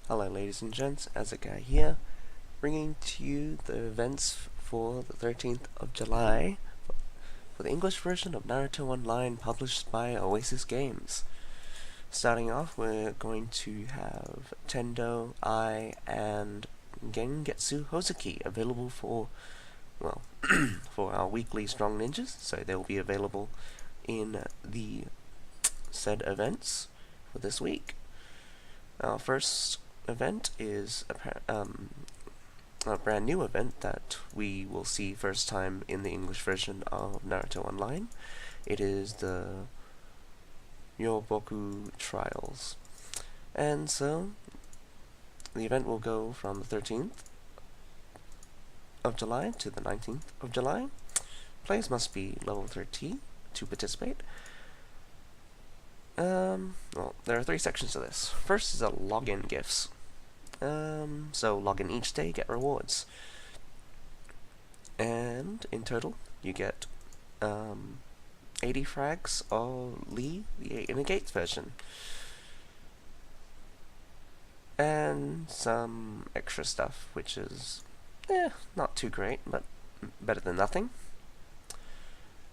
Hello ladies and gents, Azakai here, bringing to you the events for the 13th of July for the English version of Naruto Online published by Oasis Games. Starting off, we're going to have Tendo, Ai, and Gengetsu Hozuki available for, well, for our weekly Strong Ninjas, so they'll be available in the said events for this week. Our first event is a brand new event that we will see first time in the English version of Naruto Online. It is the Yoboku Trials. And so, the event will go from the 13th of July to the 19th of July. Players must be level 30 to participate. Well, there are 3 sections to this. First is a login gifts. So log in each day, get rewards. And in total, you get 80 frags of Lee, the Gates version. And some extra stuff, which is, not too great, but better than nothing.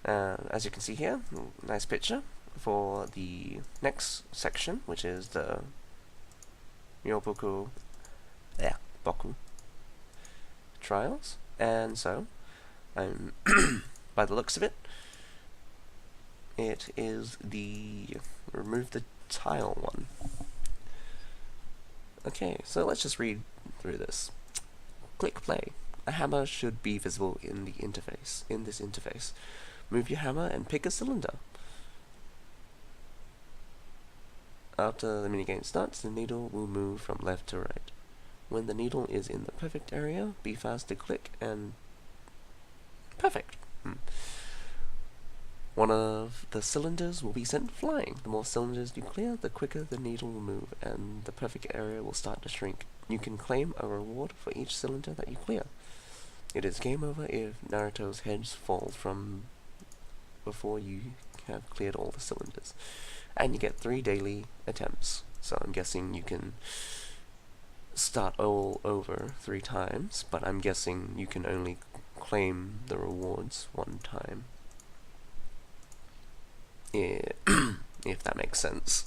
As you can see here, nice picture for the next section, which is the Boku Trials. And so, by the looks of it, it is the remove the tile one. Okay, so let's just read through this. Click play. A hammer should be visible in the interface. In this interface, move your hammer and pick a cylinder. After the minigame starts, the needle will move from left to right. When the needle is in the perfect area, be fast to click and... Perfect! One of the cylinders will be sent flying. The more cylinders you clear, the quicker the needle will move, and the perfect area will start to shrink. You can claim a reward for each cylinder that you clear. It is game over if Naruto's heads fall from before you have cleared all the cylinders. And you get 3 daily attempts. So I'm guessing you can start all over 3 times, but I'm guessing you can only claim the rewards 1 time. If that makes sense.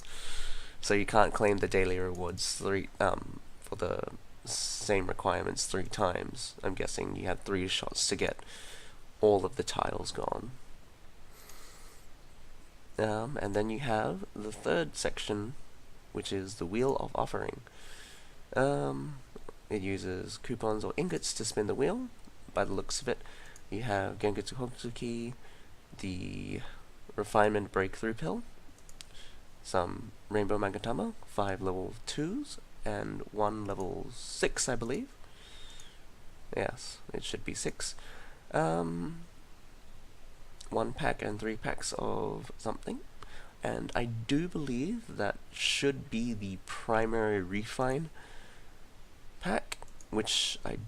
So you can't claim the daily rewards for the same requirements 3 times. I'm guessing you had 3 shots to get all of the tiles gone. And then you have the third section, which is the Wheel of Offering. It uses coupons or ingots to spin the wheel. By the looks of it, you have Gengetsu Hozuki, the Refinement Breakthrough Pill, some Rainbow Magatama, 5 level 2s, and 1 level 6, I believe. Yes, it should be 6. 1 pack and 3 packs of something, and I do believe that should be the primary refine pack, which I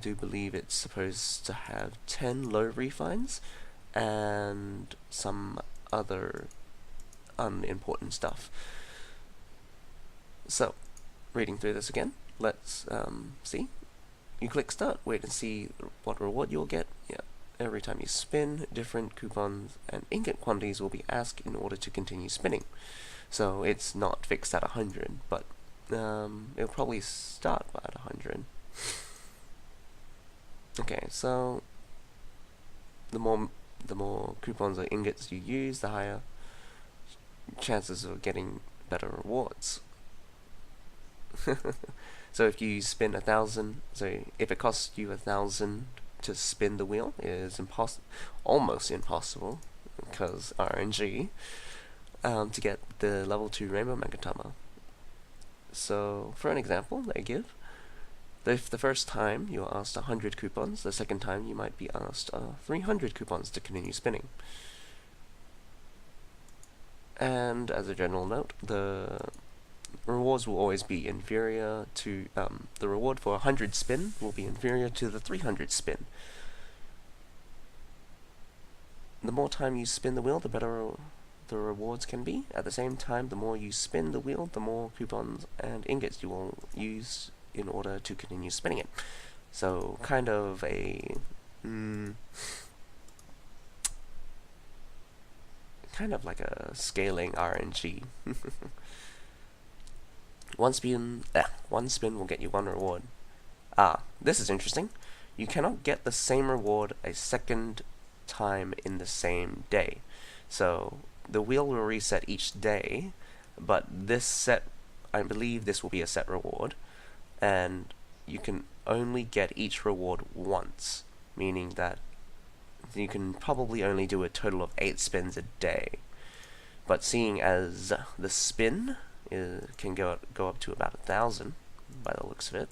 do believe it's supposed to have 10 low refines and some other unimportant stuff. So, reading through this again, let's see. You click start, wait and see what reward you'll get. Yeah. Every time you spin, different coupons and ingot quantities will be asked in order to continue spinning. So it's not fixed at 100, but it'll probably start at 100. Okay, so the more coupons or ingots you use, the higher chances of getting better rewards. So if you spin 1,000, so if it costs you 1,000 to spin the wheel, it is almost impossible, because RNG, to get the level 2 Rainbow Magatama. So, for an example, they give, if the first time you are asked 100 coupons, the second time you might be asked 300 coupons to continue spinning. And as a general note, the rewards will always be inferior to, the reward for 100 spin will be inferior to the 300 spin. The more time you spin the wheel, the better the rewards can be. At the same time, the more you spin the wheel, the more coupons and ingots you will use in order to continue spinning it. So kind of a kind of like a scaling RNG. One spin will get you one reward. This is interesting. You cannot get the same reward a second time in the same day. So the wheel will reset each day, but this set, I believe this will be a set reward, and you can only get each reward once, meaning that you can probably only do a total of 8 spins a day. But seeing as the spin can go up to about 1,000 by the looks of it,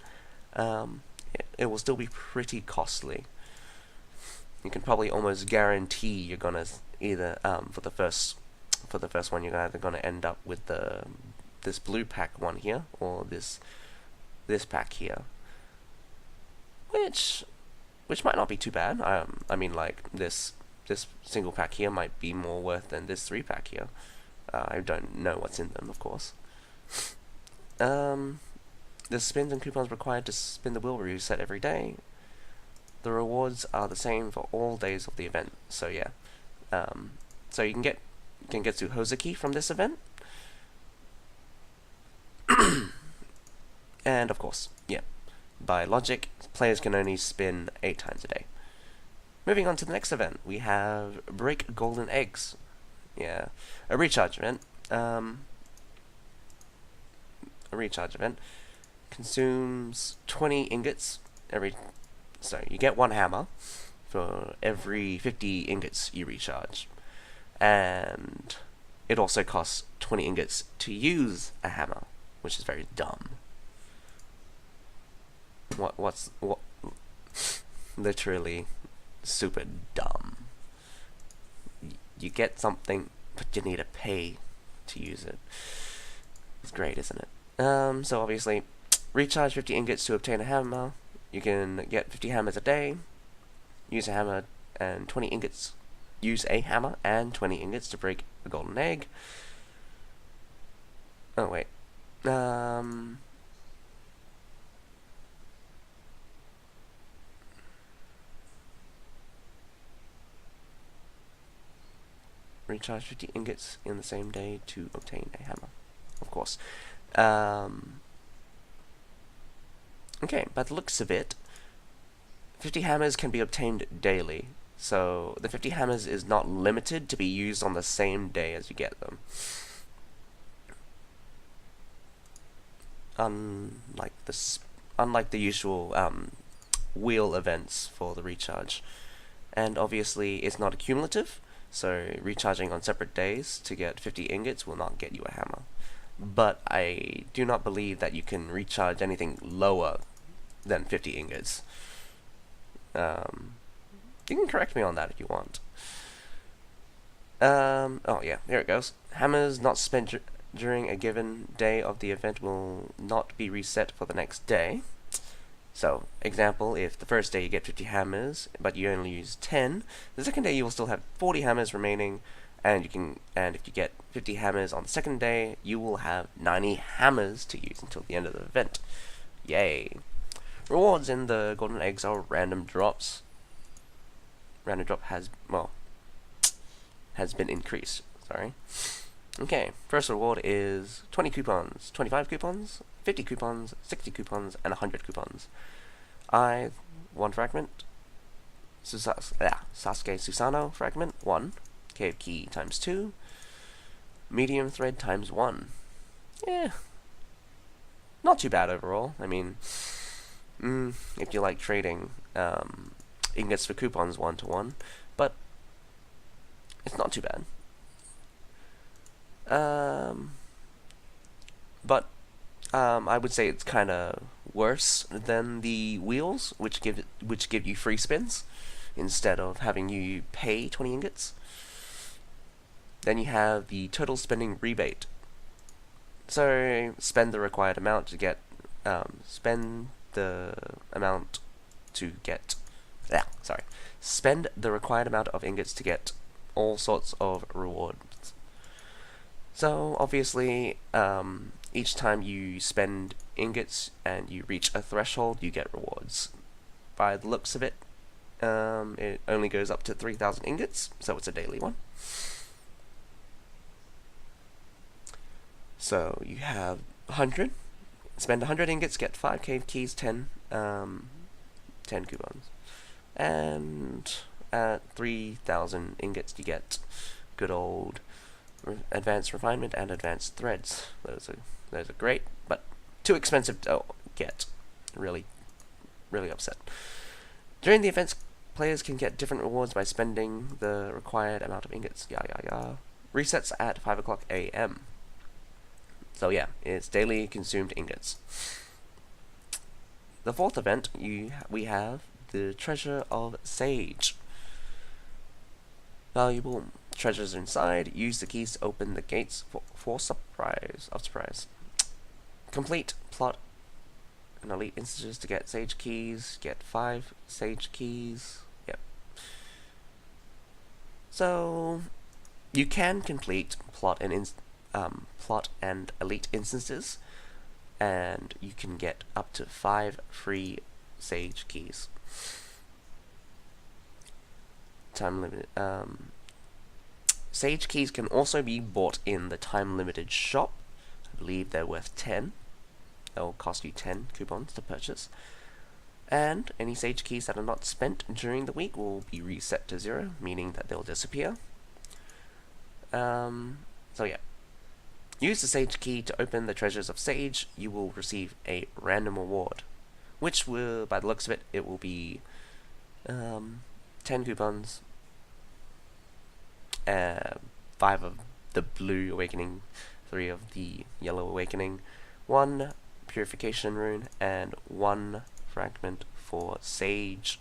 it will still be pretty costly. You can probably almost guarantee you're gonna either for the first one you're either gonna end up with this blue pack one here or this pack here, which might not be too bad. I mean, like this single pack here might be more worth than this 3-pack here. I don't know what's in them, of course. The spins and coupons required to spin the wheel reset every day. The rewards are the same for all days of the event. So yeah, so you can get Hozaki from this event, and of course, yeah, by logic, players can only spin 8 times a day. Moving on to the next event, we have Break Golden Eggs. Yeah, a recharge event. A recharge event consumes 20 ingots so you get 1 hammer for every 50 ingots you recharge, and it also costs 20 ingots to use a hammer, which is very dumb. What literally super dumb. You get something, but you need to pay to use it. It's great, isn't it? So obviously, recharge 50 ingots to obtain a hammer. You can get 50 hammers a day. Use a hammer and 20 ingots. Use a hammer and 20 ingots to break a golden egg. Oh wait. Recharge 50 ingots in the same day to obtain a hammer. Of course. Okay, by the looks of it, 50 hammers can be obtained daily. So the 50 hammers is not limited to be used on the same day as you get them. Unlike the usual wheel events for the recharge. And obviously it's not accumulative, so recharging on separate days to get 50 ingots will not get you a hammer. But I do not believe that you can recharge anything lower than 50 ingots. You can correct me on that if you want. Oh yeah, here it goes. Hammers not spent during a given day of the event will not be reset for the next day. So, example, if the first day you get 50 hammers, but you only use 10, the second day you will still have 40 hammers remaining, and if you get 50 hammers on the second day, you will have 90 hammers to use until the end of the event. Yay! Rewards in the golden eggs are random drops. Random drop has been increased. Sorry. Okay, first reward is 20 coupons, 25 coupons, 50 coupons, 60 coupons, and 100 coupons. 1 fragment. Sasuke Susanoo fragment, 1. Cave key times 2. Medium thread times 1. Yeah. Not too bad overall. I mean, if you like trading ingots for coupons 1-to-1, but it's not too bad. I would say it's kind of worse than the wheels, which give you free spins instead of having you pay 20 ingots. Then you have the total spending rebate. So spend the required amount to get spend the required amount of ingots to get all sorts of rewards. So obviously, each time you spend ingots and you reach a threshold, you get rewards. By the looks of it, it only goes up to 3,000 ingots, so it's a daily one. So you have 100, spend 100 ingots, get 5 cave keys, 10 coupons. And at 3,000 ingots you get good old advanced refinement and advanced threads. Those are great, but too expensive to get. Really upset. During the events, players can get different rewards by spending the required amount of ingots. Resets at 5 o'clock a.m. So yeah, it's daily consumed ingots. The fourth event, we have the Treasure of Sage. Valuable treasures inside. Use the keys to open the gates for surprise. Complete plot and elite instances to get sage keys. Get 5 sage keys. Yep. So you can complete plot and elite instances, and you can get up to 5 free sage keys. Time limited. Sage keys can also be bought in the time-limited shop. I believe they're worth 10. They'll cost you 10 coupons to purchase. And any sage keys that are not spent during the week will be reset to 0, meaning that they'll disappear. So yeah. Use the sage key to open the treasures of sage. You will receive a random reward, which will, by the looks of it, it will be 10 coupons, 5 of the blue awakening, 3 of the yellow awakening, 1 purification rune, and 1 fragment for Sage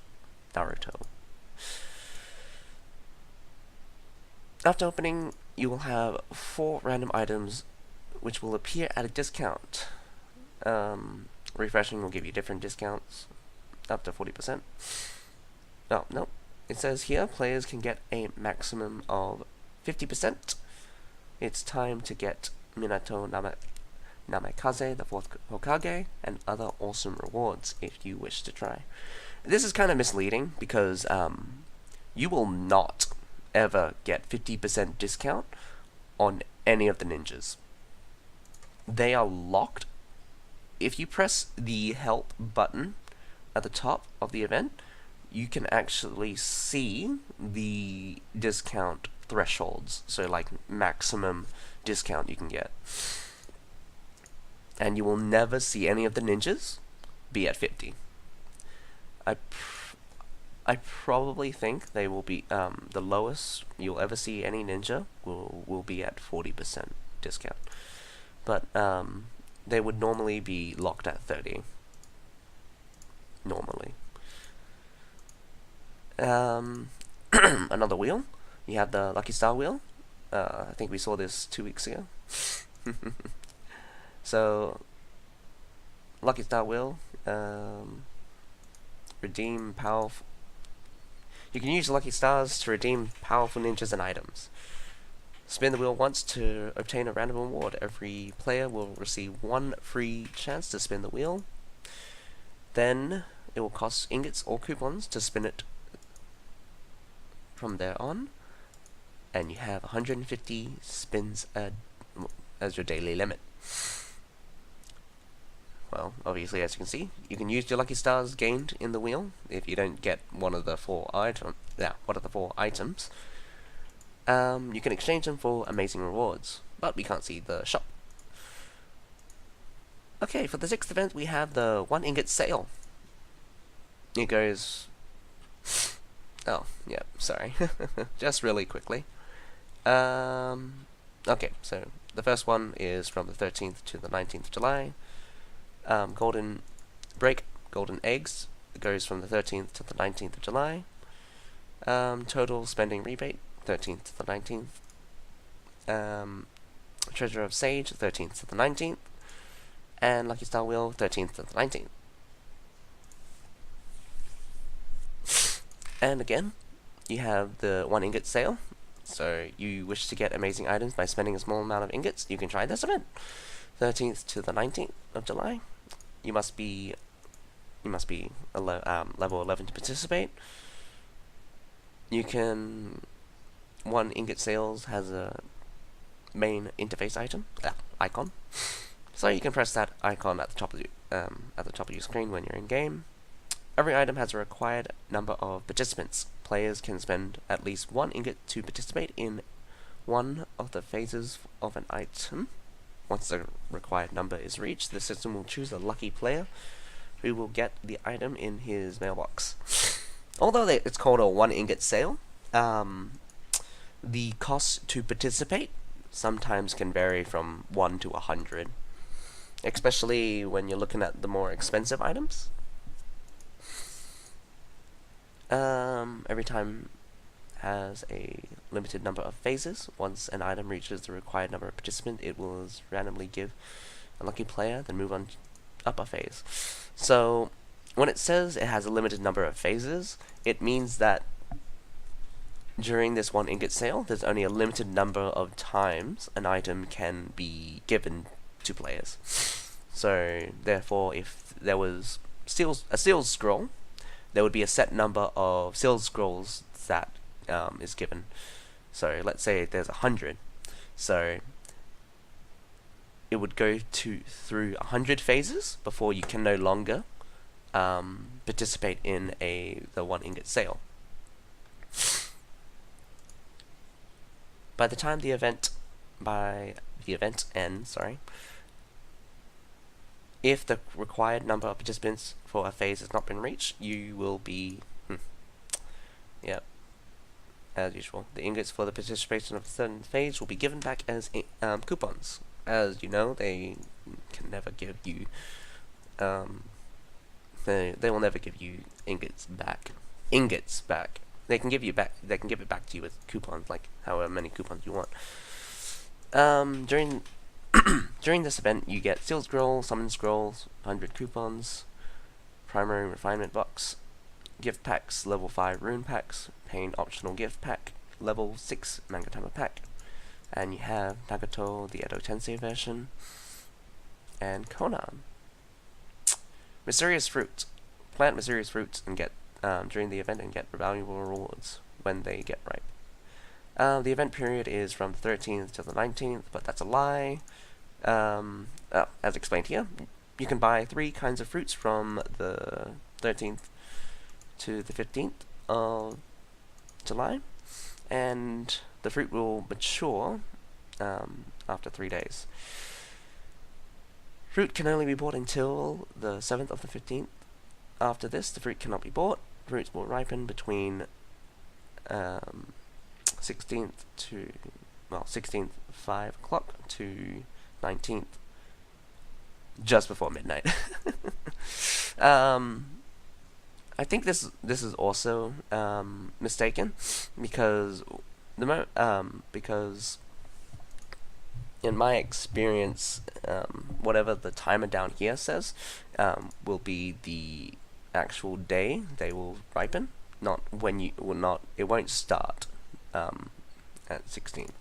Naruto. After opening, you will have 4 random items which will appear at a discount. Refreshing will give you different discounts, up to 40%. Oh, no. It says here, players can get a maximum of 50%. It's time to get Minato Namikaze, the 4th Hokage, and other awesome rewards if you wish to try. This is kind of misleading because you will not ever get 50% discount on any of the ninjas. They are locked. If you press the help button at the top of the event, you can actually see the discount thresholds, so like maximum discount you can get. And you will never see any of the ninjas be at 50. I probably think they will be the lowest you'll ever see any ninja will be at 40% discount, but they would normally be locked at 30. Normally. Another wheel. You have the Lucky Star wheel. I think we saw this 2 weeks ago. So, Lucky Star wheel. Redeem powerful. You can use Lucky Stars to redeem powerful ninjas and items. Spin the wheel once to obtain a random reward. Every player will receive 1 free chance to spin the wheel. Then it will cost ingots or coupons to spin it from there on. And you have 150 spins as your daily limit. Well, obviously, as you can see, you can use your Lucky Stars gained in the wheel if you don't get one of the 4 items. You can exchange them for amazing rewards, but we can't see the shop. Okay, for the 6th event, we have the 1 ingot sale. It goes... Oh, yeah, sorry. Just really quickly. Okay, so the first one is from the 13th to the 19th of July. Golden Break, Golden Eggs, goes from the 13th to the 19th of July. Total Spending Rebate, 13th to the 19th. Treasure of Sage, 13th to the 19th. And Lucky Star Wheel, 13th to the 19th. And again, you have the 1 ingot sale. So you wish to get amazing items by spending a small amount of ingots, you can try this event. 13th to the 19th of July. You must be level 11 to participate. You can 1 ingot sales has a main interface icon. So you can press that icon at the top of your screen when you're in game. Every item has a required number of participants. Players can spend at least 1 ingot to participate in one of the phases of an item. Once the required number is reached, the system will choose a lucky player who will get the item in his mailbox. Although it's called a 1 ingot sale, the cost to participate sometimes can vary from 1 to 100, especially when you're looking at the more expensive items. Every time has a limited number of phases. Once an item reaches the required number of participants, it will randomly give a lucky player, then move on up a phase. So when it says it has a limited number of phases, it means that during this 1 ingot sale, there's only a limited number of times an item can be given to players. So therefore, if there was a sealed scroll, there would be a set number of sealed scrolls that is given. So let's say there's 100. So it would go through 100 phases before you can no longer participate in the 1 ingot sale. By the time the event ends, if the required number of participants for a phase has not been reached, you will be as usual. The ingots for the participation of a certain phase will be given back as coupons. As you know, they can never give you they will never give you ingots back. They can give it back to you with coupons, like however many coupons you want. During this event, you get sealed scrolls, summon scrolls, 100 coupons, primary refinement box, gift packs, level 5 rune packs, pain optional gift pack, level 6 Nagatama pack, and you have Nagato, the Edo Tensei version, and Conan. Mysterious fruit. Plant mysterious fruits and get during the event and get valuable rewards when they get ripe. The event period is from the 13th to the 19th, but that's a lie. As explained here, you can buy 3 kinds of fruits from the 13th to the 15th of July, and the fruit will mature after 3 days. Fruit can only be bought until the 7th of the 15th. After this, the fruit cannot be bought. Fruits will ripen between 16th 5 o'clock to 19th, just before midnight. I think this is also mistaken, because because in my experience, whatever the timer down here says will be the actual day they will ripen, not when you will not. It won't start at 16th.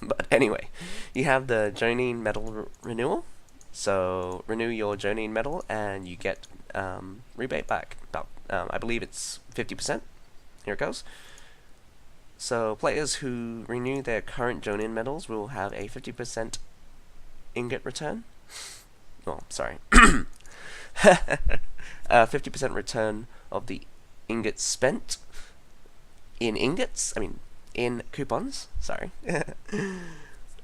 But anyway, you have the Jonin Medal renewal. So renew your Jonin Medal and you get rebate back. I believe it's 50%. Here it goes. So players who renew their current Jonin medals will have a 50% ingot return. Oh, sorry. 50% return of the ingots spent in ingots. In coupons. Sorry.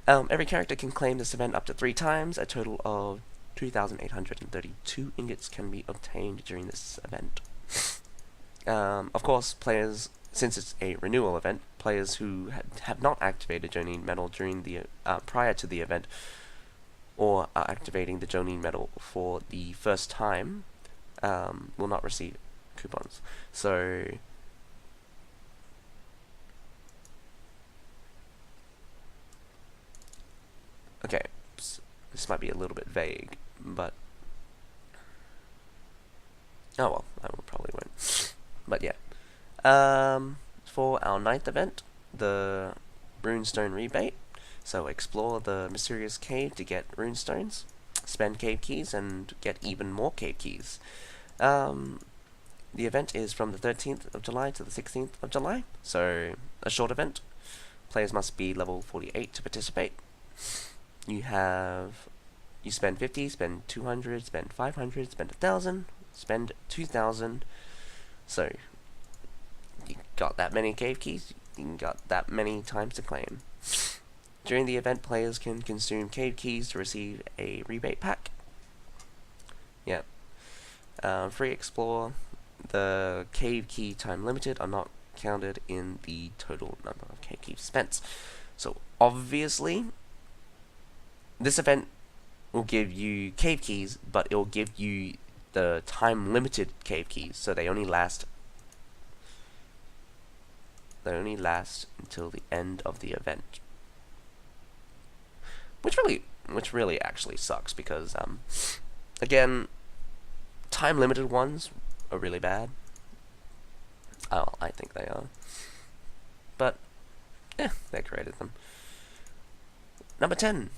Every character can claim this event up to 3 times. A total of 2,832 ingots can be obtained during this event. Of course, players, since it's a renewal event, players who have not activated Jonin Medal during the prior to the event, or are activating the Jonin Medal for the first time, will not receive coupons. So okay, this might be a little bit vague, but oh well, I probably won't. But yeah, for our 9th event, the runestone rebate. So explore the mysterious cave to get runestones, spend cave keys, and get even more cave keys. The event is from the 13th of July to the 16th of July, so a short event. Players must be level 48 to participate. You spend 50, spend 200, spend 500, spend 1,000, spend 2,000. So you got that many cave keys, you got that many times to claim. During the event, players can consume cave keys to receive a rebate pack. Yeah. Free explore. The cave key time limited are not counted in the total number of cave keys spent. So obviously, this event will give you cave keys, but it will give you the time limited cave keys, so they only last until the end of the event. Which really actually sucks, because again, time limited ones are really bad. Oh, I think they are. But they created them. Number 10,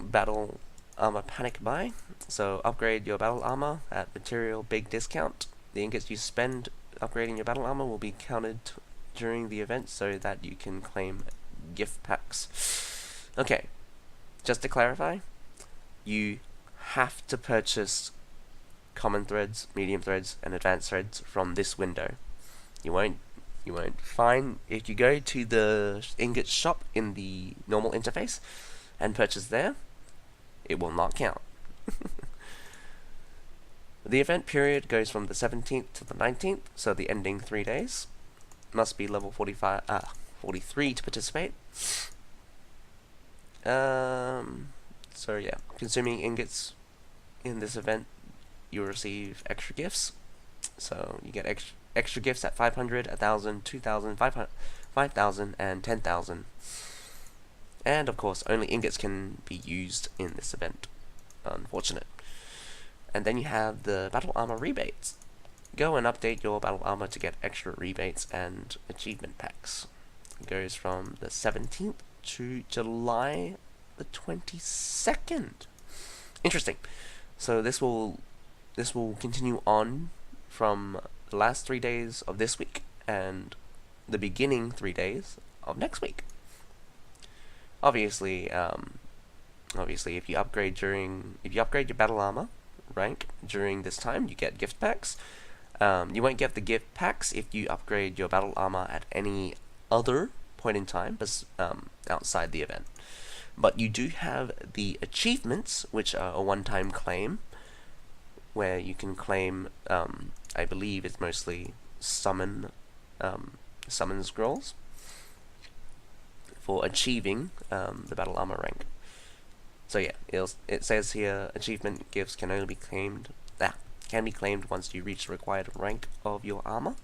Battle Armor Panic Buy. So upgrade your battle armor at material big discount. The ingots you spend upgrading your battle armor will be counted during the event so that you can claim gift packs. Okay, just to clarify, you have to purchase common threads, medium threads, and advanced threads from this window. You won't find, if you go to the ingot shop in the normal interface and purchase there, it will not count. The event period goes from the 17th to the 19th, so the ending 3 days. Must be level 43 to participate. So yeah, consuming ingots in this event, you'll receive extra gifts. So you get extra gifts at 500, 1,000, 2,000, 5,000, and 10,000. And of course, only ingots can be used in this event. Unfortunate. And then you have the battle armor rebates. Go and update your battle armor to get extra rebates and achievement packs. It goes from the 17th to July the 22nd. Interesting. So this will continue on from the last 3 days of this week and the beginning 3 days of next week. Obviously, if you upgrade your battle armor rank during this time, you get gift packs. You won't get the gift packs if you upgrade your battle armor at any other point in time, outside the event. But you do have the achievements, which are a one-time claim, where you can claim, I believe it's mostly summon scrolls for achieving the battle armor rank. So yeah, it says here achievement gifts can only be claimed once you reach the required rank of your armor.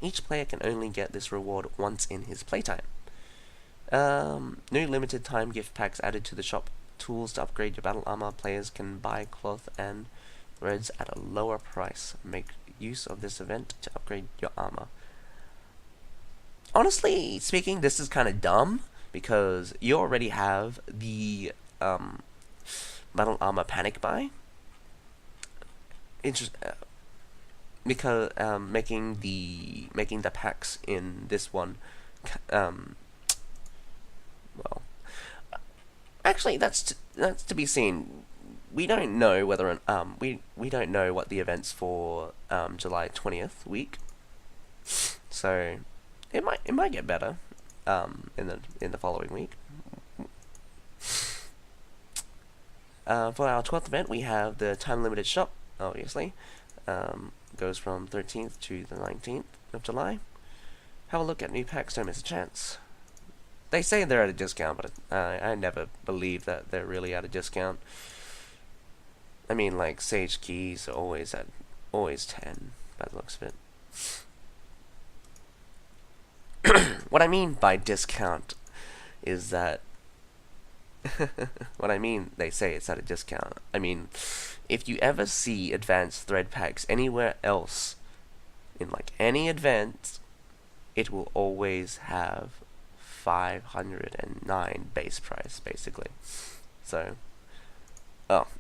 Each player can only get this reward once in his playtime. New limited time gift packs added to the shop. Tools to upgrade your battle armor. Players can buy cloth and threads at a lower price. Make use of this event to upgrade your armor. Honestly speaking, this is kind of dumb, because you already have the battle armor panic buy. Because making the packs in this one, well, actually that's to be seen. We don't know whether we don't know what the events for July 20th week, so it might get better in the following week. For our 12th event, we have the time limited shop. Obviously, goes from 13th to the 19th of July. Have a look at new packs. Don't miss a chance. They say they're at a discount, but I never believe that they're really at a discount. I mean, like, Sage Keys are always 10 by the looks of it. What I mean by discount is that what I mean, they say it's at a discount. I mean, if you ever see advanced thread packs anywhere else, in like any event, it will always have 509 base price, basically. So,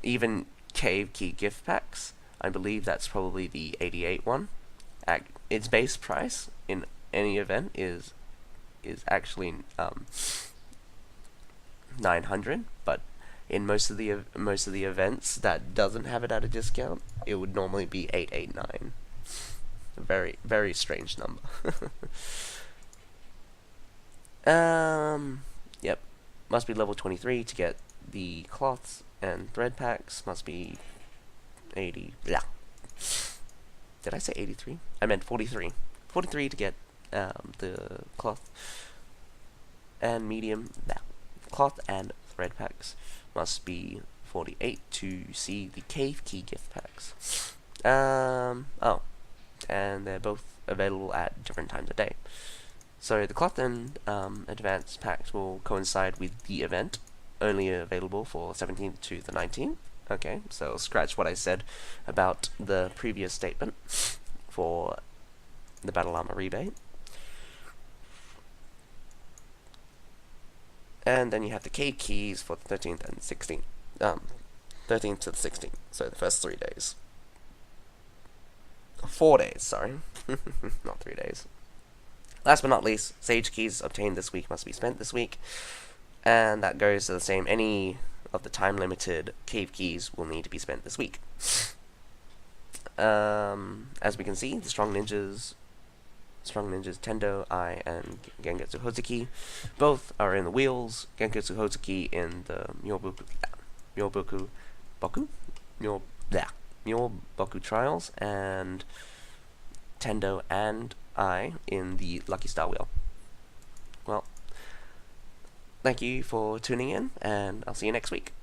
even Cave Key gift packs, I believe that's probably the 88 one. Its base price in any event is actually 900, but in most of the events that doesn't have it at a discount, it would normally be 889. A very, very strange number. Yep. Must be level 23 to get the cloths and thread packs. Must be 80. Blah. Did I say 83? I meant 43. 43 to get the cloth and medium. Nah. Cloth and thread packs. Must be 48 to see the cave key gift packs. Oh. And they're both available at different times of day. So the cloth and advanced packs will coincide with the event, only available for 17th to the 19th. Okay, so scratch what I said about the previous statement for the Battle Armor rebate. And then you have the cave keys for the 13th and 16th. 13th to the 16th, so the first 3 days. 4 days, sorry. Not 3 days. Last but not least, Sage Keys obtained this week must be spent this week. And that goes to the same. Any of the time-limited cave keys will need to be spent this week. As we can see, the Strong Ninjas Tendo, Ai, and Gengetsu Hozuki both are in the wheels. Gengetsu Hozuki in the Myoboku trials, and Tendo and Ai in the Lucky Star Wheel. Well, thank you for tuning in, and I'll see you next week.